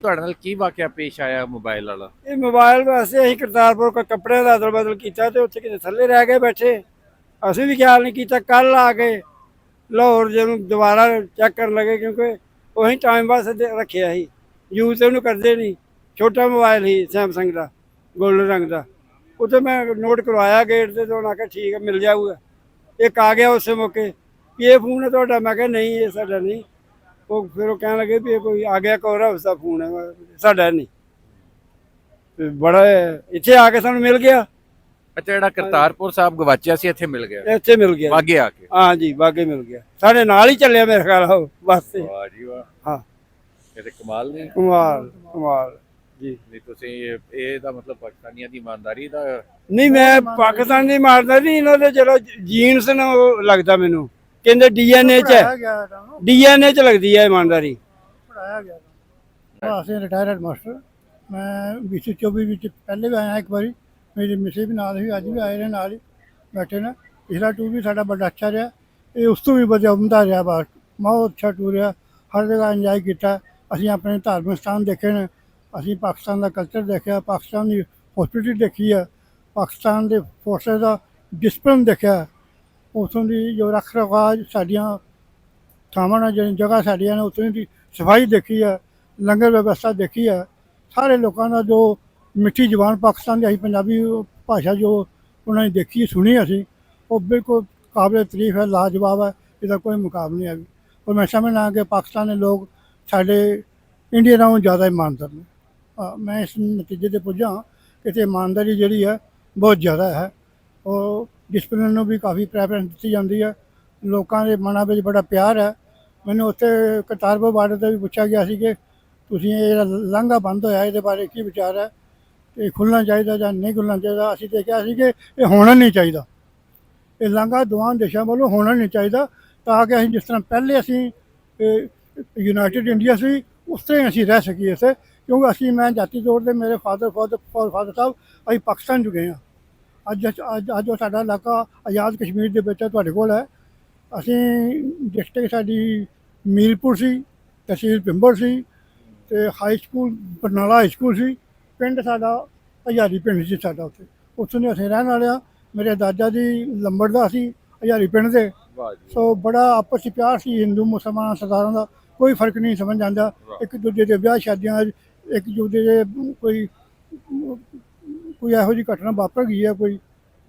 ਤੁਹਾਡੇ ਨਾਲ ਕੀ ਵਾਕਿਆ ਪੇਸ਼ ਆਇਆ ਮੋਬਾਈਲ ਵਾਲਾ? ਇਹ ਮੋਬਾਈਲ ਵਾਸਤੇ ਅਸੀਂ ਕਰਤਾਰਪੁਰ ਕੋਈ ਕੱਪੜਿਆਂ ਦਾ ਅਦਲ ਬਦਲ ਕੀਤਾ ਤੇ ਉੱਥੇ ਕਿਤੇ ਥੱਲੇ ਰਹਿ ਗਏ ਬੈਠੇ। ਅਸੀਂ ਵੀ ਖਿਆਲ ਨਹੀਂ ਕੀਤਾ, ਕੱਲ ਆ ਕੇ ਲਾਹੌਰ ਜਦੋਂ ਦੁਬਾਰਾ ਚੈੱਕ ਕਰਨ ਲੱਗੇ ਕਿਉਂਕਿ ਉਹੀ ਟਾਈਮ ਵਾਸਤੇ ਰੱਖਿਆ ਸੀ, ਯੂਜ਼ ਤੇ ਉਹਨੂੰ ਕਰਦੇ ਨਹੀਂ। ਛੋਟਾ ਮੋਬਾਈਲ ਸੀ ਸੈਮਸੰਗ ਦਾ, ਗੋਲਡਨ ਰੰਗ ਦਾ। ਉੱਥੇ ਮੈਂ ਨੋਟ ਕਰਵਾਇਆ ਗੇਟ ਤੇ ਉਹਨਾਂ ਆਖਿਆ ਠੀਕ ਹੈ ਮਿਲ ਜਾਊਗਾ। ਇੱਕ ਆ ਗਿਆ ਉਸੇ ਮੌਕੇ ਵੀ ਇਹ ਫੋਨ ਹੈ ਤੁਹਾਡਾ। ਮੈਂ ਕਿਹਾ ਨਹੀਂ ਇਹ ਸਾਡਾ ਨਹੀਂ। ਉਹ ਫਿਰ ਉਹ ਕਹਿਣ ਲੱਗੇ ਵੀ ਇਹ ਕੋਈ ਆ ਗਿਆ ਕੋਰ ਹਾਊਸ ਦਾ ਫੋਨ ਹੈ, ਸਾਡਾ ਨਹੀਂ। ਤੇ ਬੜਾ ਇੱਥੇ ਆ ਕੇ ਸਾਨੂੰ ਮਿਲ ਗਿਆ। ਅੱਛਾ, ਜਿਹੜਾ ਕਰਤਾਰਪੁਰ ਸਾਹਿਬ ਗਵਾਚਿਆ ਸੀ ਇੱਥੇ ਮਿਲ ਗਿਆ, ਇੱਥੇ ਮਿਲ ਗਿਆ ਵਾਗੇ ਆ ਕੇ? ਹਾਂ ਜੀ, ਵਾਗੇ ਮਿਲ ਗਿਆ। ਸਾਡੇ ਨਾਲ ਹੀ ਚੱਲਿਆ ਮੇਰੇ ਖਿਆਲ ਉਹ ਬੱਸ ਤੇ। ਵਾਹ ਜੀ ਵਾਹ, ਹਾਂ ਇਹ ਤੇ ਕਮਾਲ ਨਹੀਂ। ਕਮਾਲ ਕਮਾਲ ਜੀ। ਨਹੀਂ ਤੁਸੀਂ ਇਹ ਦਾ ਮਤਲਬ ਪਾਕਿਸਤਾਨੀਆਂ ਦੀ ਇਮਾਨਦਾਰੀ ਦਾ? ਨਹੀਂ ਮੈਂ ਪਾਕਿਸਤਾਨ ਦੀ ਮਾਰਦਾ ਨਹੀਂ, ਇਹਨਾਂ ਦੇ ਚਲੋ ਜੀਨਸ ਨਾ ਲੱਗਦਾ ਮੈਨੂੰ। ਕਹਿੰਦੇ ਡੀਐਨਏ ਚ ਹੈ, ਡੀਐਨਏ ਚ ਲੱਗਦੀ ਹੈ ਇਮਾਨਦਾਰੀ। ਪੜਾਇਆ ਗਿਆ ਅਸੀਂ ਰਿਟਾਇਰਡ ਮਾਸਟਰ। ਮੈਂ 2024 ਵਿੱਚ ਪਹਿਲੇ ਵੀ ਆਇਆ ਇੱਕ ਵਾਰੀ, ਮੇਰੀ ਮਿਸੇ ਵੀ ਨਾਲ ਸੀ, ਅੱਜ ਵੀ ਆਏ ਨੇ ਨਾਲ ਹੀ ਬੈਠੇ ਨੇ। ਪਿਛਲਾ ਟੂਰ ਵੀ ਸਾਡਾ ਬੜਾ ਅੱਛਾ ਰਿਹਾ, ਇਹ ਉਸ ਤੋਂ ਵੀ ਵਧੀਆ ਉਮਦਾ ਰਿਹਾ। ਬਸ ਬਹੁਤ ਅੱਛਾ ਟੂਰ ਰਿਹਾ, ਹਰ ਜਗ੍ਹਾ ਇੰਜੋਏ ਕੀਤਾ। ਅਸੀਂ ਆਪਣੇ ਧਾਰਮਿਕ ਸਥਾਨ ਦੇਖੇ ਨੇ, ਅਸੀਂ ਪਾਕਿਸਤਾਨ ਦਾ ਕਲਚਰ ਦੇਖਿਆ, ਪਾਕਿਸਤਾਨ ਦੀ ਹੌਸਪਿਟਲਿਟੀ ਦੇਖੀ ਆ, ਪਾਕਿਸਤਾਨ ਦੇ ਫੋਰਸਿਸ ਦਾ ਡਿਸਪਲਿਨ ਦੇਖਿਆ, ਉੱਥੋਂ ਦੀ ਜੋ ਰੱਖ ਰਖਾਵ ਸਾਡੀਆਂ ਥਾਵਾਂ ਨਾਲ ਜਿਹੜੀ ਜਗ੍ਹਾ ਸਾਡੀਆਂ ਨੇ ਉੱਥੋਂ ਦੀ ਸਫਾਈ ਦੇਖੀ ਆ, ਲੰਗਰ ਵਿਵਸਥਾ ਦੇਖੀ ਆ। ਸਾਰੇ ਲੋਕਾਂ ਦਾ ਜੋ ਮਿੱਠੀ ਜ਼ੁਬਾਨ ਪਾਕਿਸਤਾਨ ਦੀ, ਅਸੀਂ ਪੰਜਾਬੀ ਭਾਸ਼ਾ ਜੋ ਉਹਨਾਂ ਨੇ ਦੇਖੀ ਸੁਣੀ ਅਸੀਂ, ਉਹ ਬਿਲਕੁਲ ਕਾਬਿਲ ਤਾਰੀਫ ਹੈ, ਲਾਜਵਾਬ ਹੈ। ਇਹਦਾ ਕੋਈ ਮੁਕਾਬਲਾ ਨਹੀਂ ਹੈ। ਔਰ ਮੈਂ ਸਮਝਦਾ ਕਿ ਪਾਕਿਸਤਾਨ ਦੇ ਲੋਕ ਸਾਡੇ ਇੰਡੀਆ ਨਾਲੋਂ ਜ਼ਿਆਦਾ ਇਮਾਨਦਾਰ ਨੇ। ਮੈਂ ਇਸ ਨਤੀਜੇ 'ਤੇ ਪੁੱਜਾ ਕਿ ਇੱਥੇ ਇਮਾਨਦਾਰੀ ਜਿਹੜੀ ਹੈ ਬਹੁਤ ਜ਼ਿਆਦਾ ਹੈ। ਔਰ ਡਿਸਪਲਿਨ ਨੂੰ ਵੀ ਕਾਫੀ ਪ੍ਰੈਫਰੈਂਸ ਦਿੱਤੀ ਜਾਂਦੀ ਹੈ। ਲੋਕਾਂ ਦੇ ਮਨਾਂ ਵਿੱਚ ਬੜਾ ਪਿਆਰ ਹੈ। ਮੈਨੂੰ ਉੱਥੇ ਕਰਤਾਰਪੁਰ ਬਾਰਡਰ 'ਤੇ ਵੀ ਪੁੱਛਿਆ ਗਿਆ ਸੀ ਕਿ ਤੁਸੀਂ ਇਹ ਜਿਹੜਾ ਲਾਂਘਾ ਬੰਦ ਹੋਇਆ ਇਹਦੇ ਬਾਰੇ ਕੀ ਵਿਚਾਰ ਹੈ, ਇਹ ਖੁੱਲ੍ਹਣਾ ਚਾਹੀਦਾ ਜਾਂ ਨਹੀਂ ਖੁੱਲ੍ਹਣਾ ਚਾਹੀਦਾ। ਅਸੀਂ ਤਾਂ ਕਿਹਾ ਸੀ ਕਿ ਇਹ ਹੋਣਾ ਨਹੀਂ ਚਾਹੀਦਾ, ਇਹ ਲਾਂਘਾ ਦੋਵਾਂ ਦੇਸ਼ਾਂ ਵੱਲੋਂ ਹੋਣਾ ਨਹੀਂ ਚਾਹੀਦਾ, ਤਾਂ ਕਿ ਅਸੀਂ ਜਿਸ ਤਰ੍ਹਾਂ ਪਹਿਲੇ ਅਸੀਂ ਯੂਨਾਈਟਿਡ ਇੰਡੀਆ ਸੀ ਉਸ ਤਰ੍ਹਾਂ ਹੀ ਅਸੀਂ ਰਹਿ ਸਕੀਏ ਇੱਥੇ। ਕਿਉਂਕਿ ਅਸੀਂ ਮੈਂ ਜਾਤੀ ਤੌਰ 'ਤੇ ਮੇਰੇ ਫਾਦਰ ਸਾਹਿਬ ਅਸੀਂ ਪਾਕਿਸਤਾਨ 'ਚ ਗਏ ਹਾਂ। ਅੱਜ ਉਹ ਸਾਡਾ ਇਲਾਕਾ ਆਜ਼ਾਦ ਕਸ਼ਮੀਰ ਦੇ ਵਿੱਚ ਤੁਹਾਡੇ ਕੋਲ ਹੈ। ਅਸੀਂ ਡਿਸਟ੍ਰਿਕਟ ਸਾਡੀ ਮੀਰਪੁਰ ਸੀ, ਤਹਿਸੀਲ ਪਿੰਬਰ ਸੀ, ਅਤੇ high school Barnala high school ਸੀ। ਪਿੰਡ ਸਾਡਾ ਹਜ਼ਾਰੀ ਪਿੰਡ ਸੀ ਸਾਡਾ, ਉੱਥੋਂ ਦੇ ਅਸੀਂ ਰਹਿਣ ਵਾਲੇ ਹਾਂ। ਮੇਰੇ ਦਾਦਾ ਜੀ ਲੰਬੜਦਾਰ ਸੀ ਹਜ਼ਾਰੀ ਪਿੰਡ ਦੇ। ਸੋ ਬੜਾ ਆਪਸ 'ਚ ਪਿਆਰ ਸੀ ਹਿੰਦੂ ਮੁਸਲਮਾਨ ਸਰਦਾਰਾਂ ਦਾ, ਕੋਈ ਫਰਕ ਨਹੀਂ ਸਮਝ ਆਉਂਦਾ। ਇੱਕ ਦੂਜੇ ਦੇ ਵਿਆਹ ਸ਼ਾਦੀਆਂ, ਇੱਕ ਦੂਜੇ ਦੇ ਕੋਈ ਇਹੋ ਜਿਹੀ ਘਟਨਾ ਵਾਪਰ ਗਈ ਹੈ ਕੋਈ,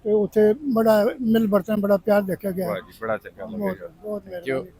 ਤੇ ਉੱਥੇ ਬੜਾ ਮਿਲ ਵਰਤਨ, ਬੜਾ ਪਿਆਰ ਦੇਖਿਆ ਗਿਆ। ਬੜਾ ਚੰਗਾ ਲੱਗਿਆ। ਬਹੁਤ ਮਿਹਰਬਾਨੀ।